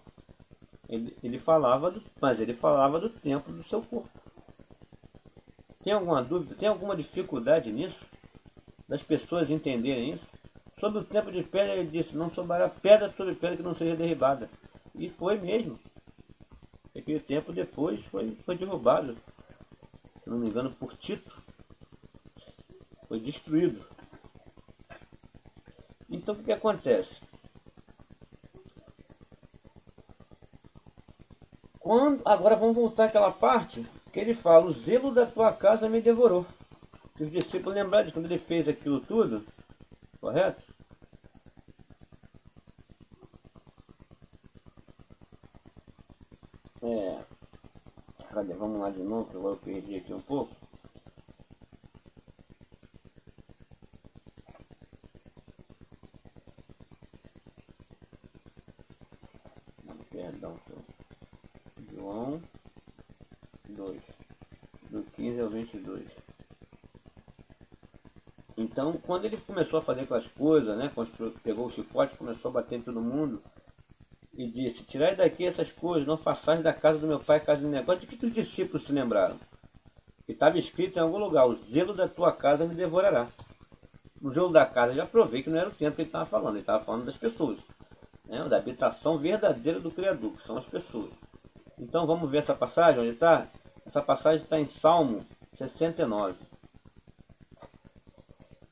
[SPEAKER 1] Mas ele falava do templo do seu corpo. Tem alguma dúvida? Tem alguma dificuldade nisso? Das pessoas entenderem isso? Sobre o templo de pedra ele disse, não sobrará pedra sobre pedra que não seja derribada. E foi mesmo. Aquele templo depois foi derrubado. Se não me engano, por Tito. Foi destruído. Então o que acontece? Agora vamos voltar àquela parte que ele fala, o zelo da tua casa me devorou. Os discípulos lembraram de quando ele fez aquilo tudo, correto? Cadê? Vamos lá de novo, que agora eu perdi aqui um pouco. Perdão, João 2, do 15 ao 22. Então, quando ele começou a fazer aquelas coisas, né, quando pegou o chicote, começou a bater em todo mundo, e disse, tirai daqui essas coisas, não façais da casa do meu pai casa de negócio. De que os discípulos se lembraram? Que estava escrito em algum lugar, o zelo da tua casa me devorará. O zelo da casa, eu já provei que não era o tempo que ele estava falando, ele estava falando das pessoas, né, da habitação verdadeira do Criador, que são as pessoas. Então vamos ver essa passagem, onde está? Essa passagem está em Salmo 69.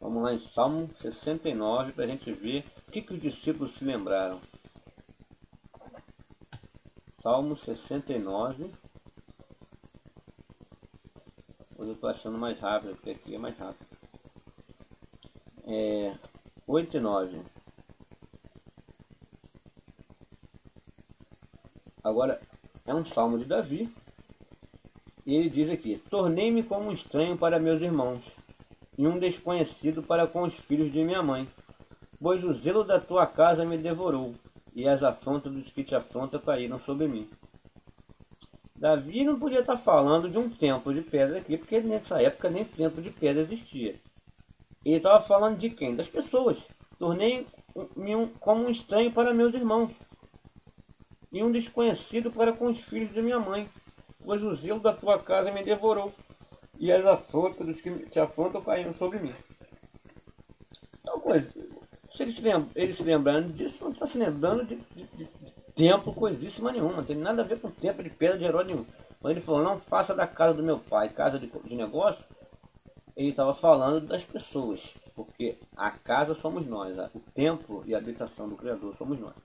[SPEAKER 1] Vamos lá em Salmo 69 para a gente ver o que os discípulos se lembraram. Salmo 69. Hoje eu estou achando mais rápido, porque aqui é mais rápido. 8 e 9. Agora, é um salmo de Davi. E ele diz aqui: tornei-me como um estranho para meus irmãos, e um desconhecido para com os filhos de minha mãe. Pois o zelo da tua casa me devorou, e as afrontas dos que te afrontam caíram sobre mim. Davi não podia estar falando de um templo de pedra aqui, porque nessa época nem templo de pedra existia. Ele estava falando de quem? Das pessoas. Tornei-me como um estranho para meus irmãos, e um desconhecido para com os filhos de minha mãe. Pois o zelo da tua casa me devorou, e as afrontas dos que te afrontam caíram sobre mim. Então, se ele se lembrando disso, não está se lembrando de templo coisíssima nenhuma. Não tem nada a ver com templo de pedra de herói nenhum. Quando ele falou, não faça da casa do meu pai casa de negócio, ele estava falando das pessoas. Porque a casa somos nós, o templo e a habitação do Criador somos nós.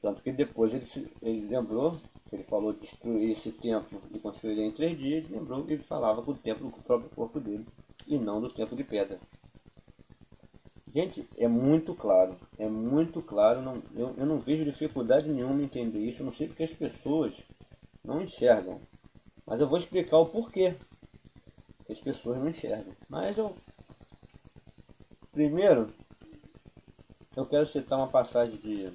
[SPEAKER 1] Tanto que depois ele lembrou, ele falou de destruir esse templo e construir em 3 dias, ele lembrou que ele falava do templo do próprio corpo dele e não do templo de pedra. Gente, é muito claro, eu não vejo dificuldade nenhuma em entender isso, eu não sei porque as pessoas não enxergam, mas eu vou explicar o porquê que as pessoas não enxergam. Primeiro, eu quero citar uma passagem de...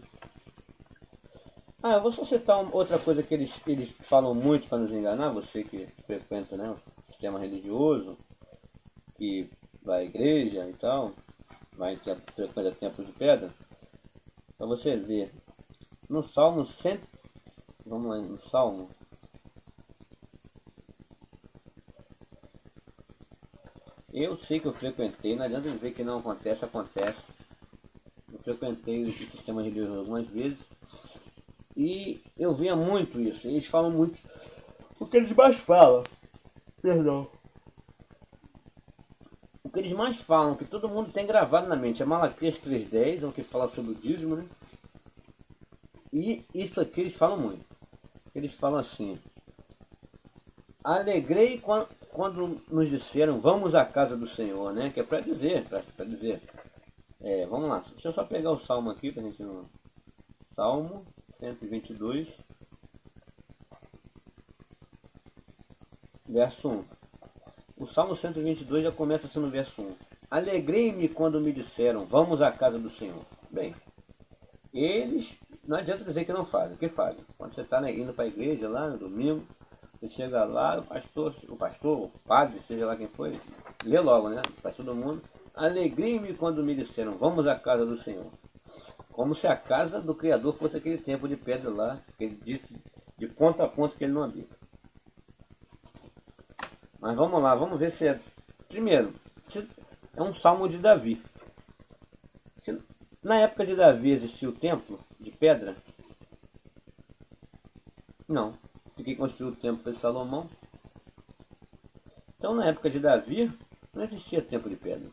[SPEAKER 1] eu vou só citar outra coisa que eles falam muito para nos enganar, você que frequenta, né, o sistema religioso, que vai à igreja e tal, frequenta templos de pedra, para você ver, no Salmo 100, vamos lá, no Salmo, eu sei que eu frequentei, não adianta dizer que não acontece, acontece. Eu frequentei o sistema religioso algumas vezes, e eu via muito isso. Eles falam muito o que eles mais falam. Perdão. O que eles mais falam, que todo mundo tem gravado na mente, é Malaquias 3:10, é o que fala sobre o dízimo, né? E isso aqui eles falam muito. Eles falam assim: alegrei quando nos disseram, vamos à casa do Senhor, né? Que é para dizer, vamos lá. Deixa eu só pegar o salmo aqui para a gente não... Salmo 122, verso 1. O Salmo 122 já começa assim no verso 1. Alegrei-me quando me disseram, vamos à casa do Senhor. Bem, eles, não adianta dizer que não fazem. O que fazem? Quando você está indo para a igreja lá no domingo, você chega lá, o pastor, o padre, seja lá quem for, lê logo, né? Para todo mundo. Alegrei-me quando me disseram, vamos à casa do Senhor. Como se a casa do Criador fosse aquele templo de pedra lá, que ele disse de ponto a ponto que ele não habita. Mas vamos lá, vamos ver se é... Primeiro, se é um salmo de Davi. Se na época de Davi existia o templo de pedra? Não. Quem construiu o templo foi Salomão. Então na época de Davi não existia templo de pedra.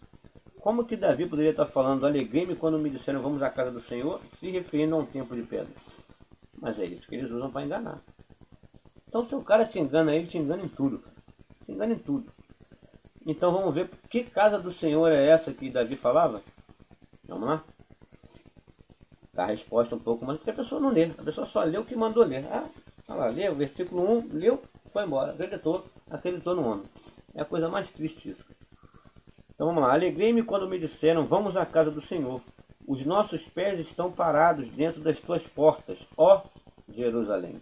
[SPEAKER 1] Como que Davi poderia estar falando, alegrei-me quando me disseram vamos à casa do Senhor, se referindo a um templo de pedra? Mas é isso que eles usam para enganar. Então se o cara te engana, ele te engana em tudo. Te engana em tudo. Então vamos ver que casa do Senhor é essa que Davi falava? Vamos lá? Tá a resposta um pouco mais, porque a pessoa não lê. A pessoa só lê o que mandou ler. Olha lá, leu o versículo 1, leu, foi embora. Acreditou no homem. É a coisa mais triste isso. Então vamos lá. Alegrei-me quando me disseram, vamos à casa do Senhor. Os nossos pés estão parados dentro das tuas portas, ó Jerusalém.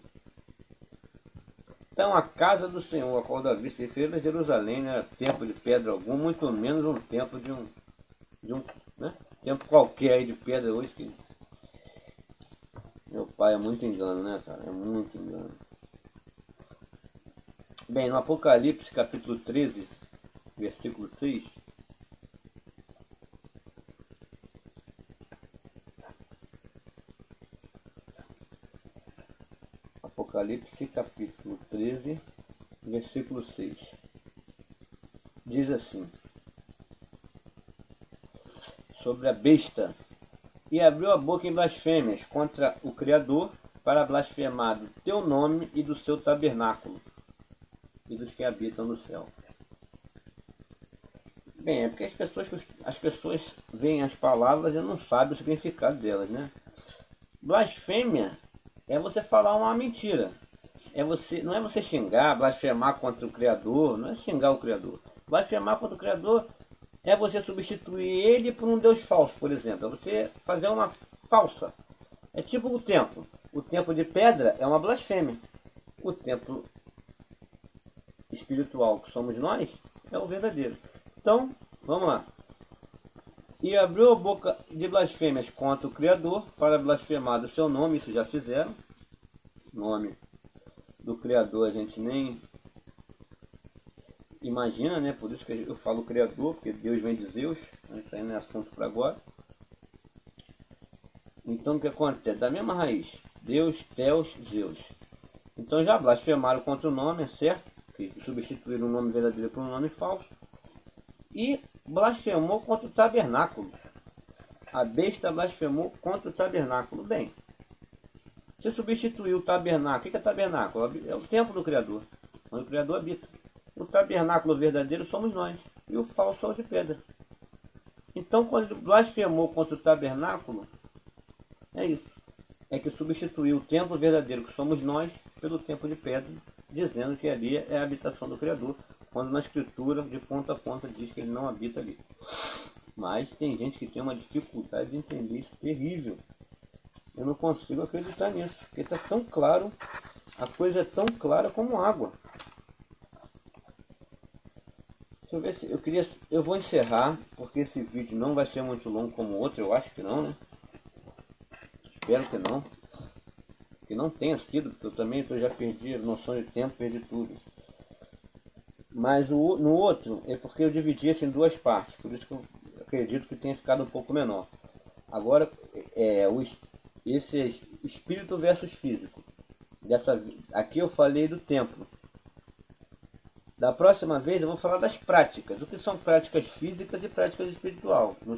[SPEAKER 1] Então a casa do Senhor, a qual Davi se referiu a Jerusalém, não era templo de pedra algum, muito menos um templo de um né? Templo qualquer aí de pedra hoje que... Meu pai, é muito engano, né, cara? É muito engano. Bem, no Apocalipse, capítulo 13, versículo 6... Apocalipse capítulo 13, versículo 6. Diz assim, sobre a besta, e abriu a boca em blasfêmias contra o Criador para blasfemar do teu nome e do seu tabernáculo, e dos que habitam no céu. Bem, é porque as pessoas veem as palavras e não sabem o significado delas, né? Blasfêmia é você falar uma mentira. Não é você xingar, blasfemar contra o Criador, não é xingar o Criador. Blasfemar contra o Criador é você substituir ele por um Deus falso, por exemplo. É você fazer uma falsa. É tipo o templo. O templo de pedra é uma blasfêmia. O templo espiritual que somos nós é o verdadeiro. Então, vamos lá. E abriu a boca de blasfêmias contra o Criador para blasfemar do seu nome, isso já fizeram. Nome do Criador a gente nem imagina, né? Por isso que eu falo Criador, porque Deus vem de Zeus. Isso aí não é assunto para agora. Então o que acontece? Da mesma raiz, Deus, Theos, Zeus. Então já blasfemaram contra o nome, é certo? Que substituíram o nome verdadeiro por um nome falso. E blasfemou contra o tabernáculo. A besta blasfemou contra o tabernáculo. Bem, você substituiu o tabernáculo. O que é tabernáculo? É o templo do Criador, onde o Criador habita. O tabernáculo verdadeiro somos nós, e o falso é o de pedra. Então, quando ele blasfemou contra o tabernáculo, é isso. É que substituiu o templo verdadeiro, que somos nós, pelo templo de pedra, dizendo que ali é a habitação do Criador, quando na Escritura, de ponta a ponta, diz que ele não habita ali. Mas tem gente que tem uma dificuldade de entender isso terrível. Eu não consigo acreditar nisso, porque está tão claro, a coisa é tão clara como água. Deixa eu ver se eu vou encerrar, porque esse vídeo não vai ser muito longo como o outro, eu acho que não, né? Espero que não. Que não tenha sido, porque eu também já perdi a noção de tempo, perdi tudo. Mas no outro é porque eu dividi isso em duas partes, por isso que eu acredito que tenha ficado um pouco menor. Agora, esse espírito versus físico. Aqui eu falei do templo. Da próxima vez eu vou falar das práticas. O que são práticas físicas e práticas espiritual. Na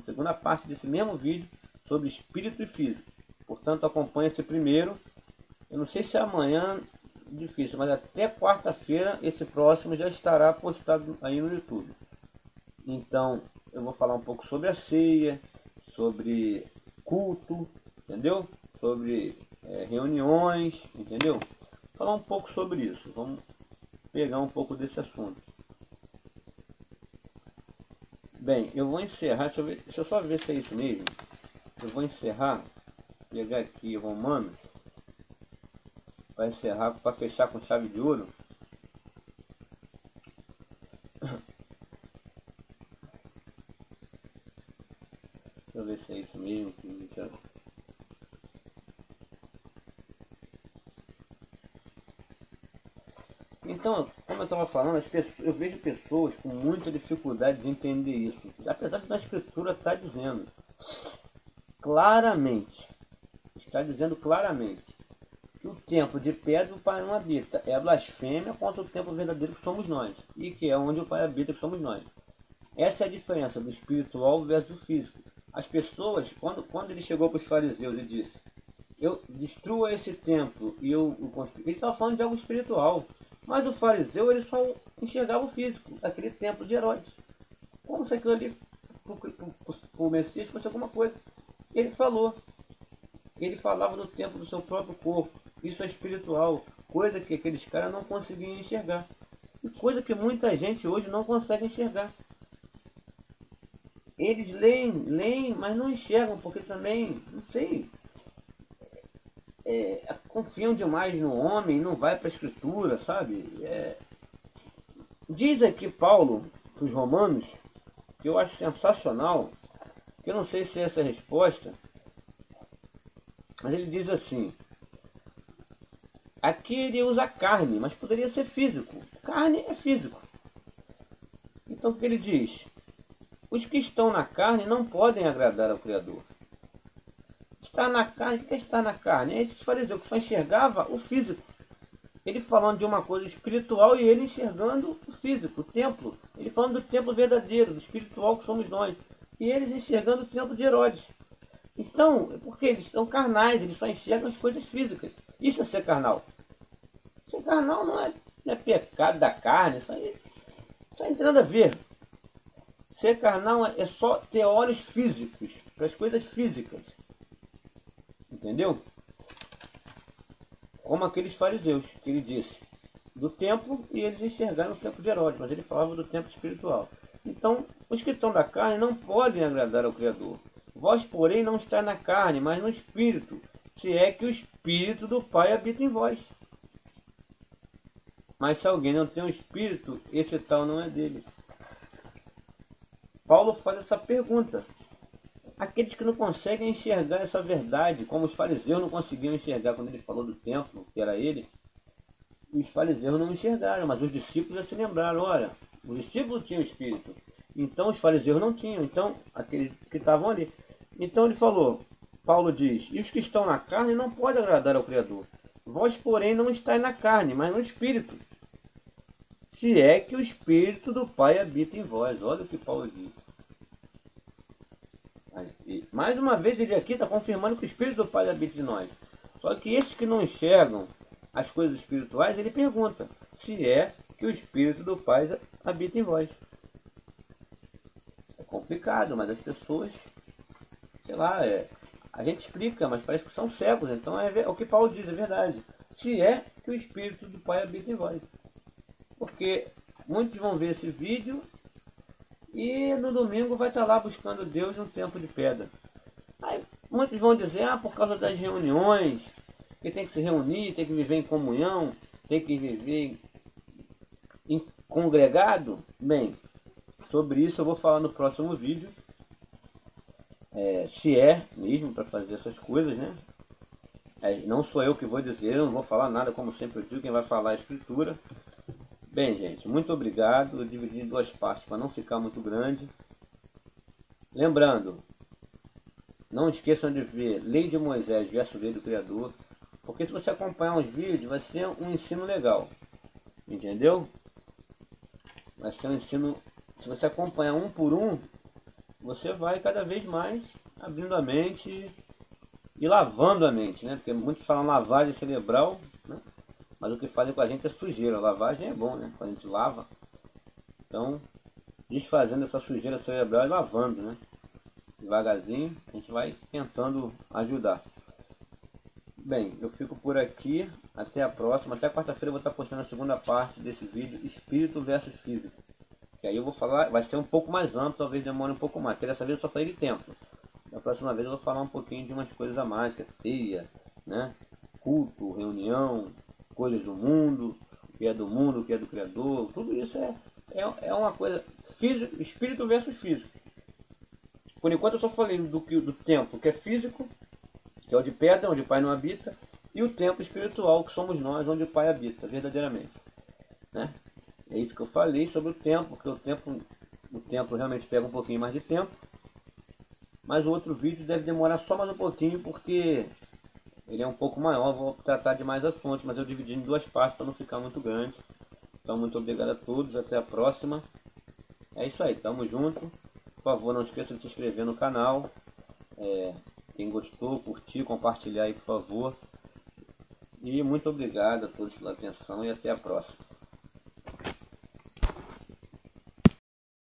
[SPEAKER 1] segunda parte desse mesmo vídeo sobre espírito e físico. Portanto, acompanhe esse primeiro. Eu não sei se amanhã, difícil, mas até quarta-feira esse próximo já estará postado aí no YouTube. Então, eu vou falar um pouco sobre a ceia, sobre culto, entendeu? Sobre reuniões, entendeu? Falar um pouco sobre isso. Vamos pegar um pouco desse assunto. Bem, eu vou encerrar, deixa eu só ver se é isso mesmo. Eu vou encerrar, pegar aqui Romanos, para encerrar, para fechar com chave de ouro. Deixa eu ver se é isso mesmo. Então, como eu estava falando, eu vejo pessoas com muita dificuldade de entender isso. Apesar de na Escritura estar dizendo claramente, que o templo de pedra o Pai não habita. É a blasfêmia contra o templo verdadeiro que somos nós. E que é onde o Pai habita que somos nós. Essa é a diferença do espiritual versus o físico. As pessoas, quando ele chegou para os fariseus e disse: eu destruo esse templo e eu construo. Ele estava falando de algo espiritual. Mas o fariseu ele só enxergava o físico, aquele templo de Herodes. Como se aquilo ali para o Messias fosse alguma coisa. Ele falava do templo do seu próprio corpo. Isso é espiritual, coisa que aqueles caras não conseguiam enxergar. E coisa que muita gente hoje não consegue enxergar. Eles leem, mas não enxergam, porque também, não sei, confiam demais no homem, não vai para a Escritura, sabe? Diz aqui Paulo para os Romanos, que eu acho sensacional, que eu não sei se é essa a resposta, mas ele diz assim: aqui ele usa carne, mas poderia ser físico. Carne é físico. Então o que ele diz? Os que estão na carne não podem agradar ao Criador. Estar na carne, o que é estar na carne? É esses fariseus que só enxergava o físico. Ele falando de uma coisa espiritual e ele enxergando o físico, o templo. Ele falando do templo verdadeiro, do espiritual que somos nós. E eles enxergando o templo de Herodes. Então, porque eles são carnais, eles só enxergam as coisas físicas. Isso é ser carnal. Ser carnal não é pecado da carne, isso aí não tem nada a ver. Ser carnal é só ter olhos físicos, para as coisas físicas. Entendeu? Como aqueles fariseus, que ele disse, do templo, e eles enxergaram o templo de Herodes, mas ele falava do templo espiritual. Então, os que estão da carne não podem agradar ao Criador. Vós, porém, não estáis na carne, mas no Espírito, se é que o Espírito do Pai habita em vós. Mas se alguém não tem o Espírito, esse tal não é dele. Paulo faz essa pergunta. Aqueles que não conseguem enxergar essa verdade, como os fariseus não conseguiam enxergar quando ele falou do templo, que era ele, os fariseus não enxergaram, mas os discípulos já se lembraram, olha, os discípulos tinham o Espírito, então os fariseus não tinham, então aqueles que estavam ali. Então ele falou, Paulo diz, e os que estão na carne não podem agradar ao Criador. Vós, porém, não estáis na carne, mas no Espírito. Se é que o Espírito do Pai habita em vós. Olha o que Paulo diz. E, mais uma vez ele aqui está confirmando que o Espírito do Pai habita em nós. Só que esses que não enxergam as coisas espirituais, ele pergunta se é que o Espírito do Pai habita em vós. É complicado, mas as pessoas, sei lá, a gente explica, mas parece que são cegos. Então é o que Paulo diz, é verdade. Se é que o Espírito do Pai habita em vós. Porque muitos vão ver esse vídeo e no domingo vai estar lá buscando Deus num templo de pedra. Aí muitos vão dizer, por causa das reuniões, que tem que se reunir, tem que viver em comunhão, tem que viver em congregado. Bem, sobre isso eu vou falar no próximo vídeo. Se é mesmo para fazer essas coisas, né? Não sou eu que vou dizer, eu não vou falar nada, como sempre eu digo, quem vai falar é a Escritura. Bem, gente, muito obrigado. Eu dividi em duas partes para não ficar muito grande. Lembrando, não esqueçam de ver Lei de Moisés versus Lei do Criador, porque se você acompanhar uns vídeos, vai ser um ensino legal. Entendeu? Vai ser um ensino, se você acompanhar um por um, você vai cada vez mais abrindo a mente e lavando a mente, né? Porque muitos falam lavagem cerebral, né? Mas o que fazem com a gente é sujeira. Lavagem é bom, né? Quando a gente lava. Então, desfazendo essa sujeira cerebral e lavando, né? Devagarzinho, a gente vai tentando ajudar. Bem, eu fico por aqui. Até a próxima. Até quarta-feira eu vou estar postando a segunda parte desse vídeo, Espírito versus Físico. Que aí eu vou falar, vai ser um pouco mais amplo, talvez demore um pouco mais. Porque dessa vez eu só falei de templo. Na próxima vez eu vou falar um pouquinho de umas coisas a mais, que é ceia, né? Culto, reunião, coisas do mundo, o que é do mundo, o que é do Criador. Tudo isso é uma coisa físico, espírito versus físico. Por enquanto eu só falei do templo, que é físico, que é o de pedra, onde o Pai não habita, e o templo espiritual, que somos nós, onde o Pai habita, verdadeiramente. Né? É isso que eu falei sobre o templo, porque o templo realmente pega um pouquinho mais de tempo. Mas o outro vídeo deve demorar só mais um pouquinho, porque ele é um pouco maior, vou tratar de mais assuntos, mas eu dividi em duas partes para não ficar muito grande. Então muito obrigado a todos, até a próxima. É isso aí, tamo junto. Por favor, não esqueça de se inscrever no canal. Quem gostou, curtir, compartilhar aí, por favor. E muito obrigado a todos pela atenção e até a próxima.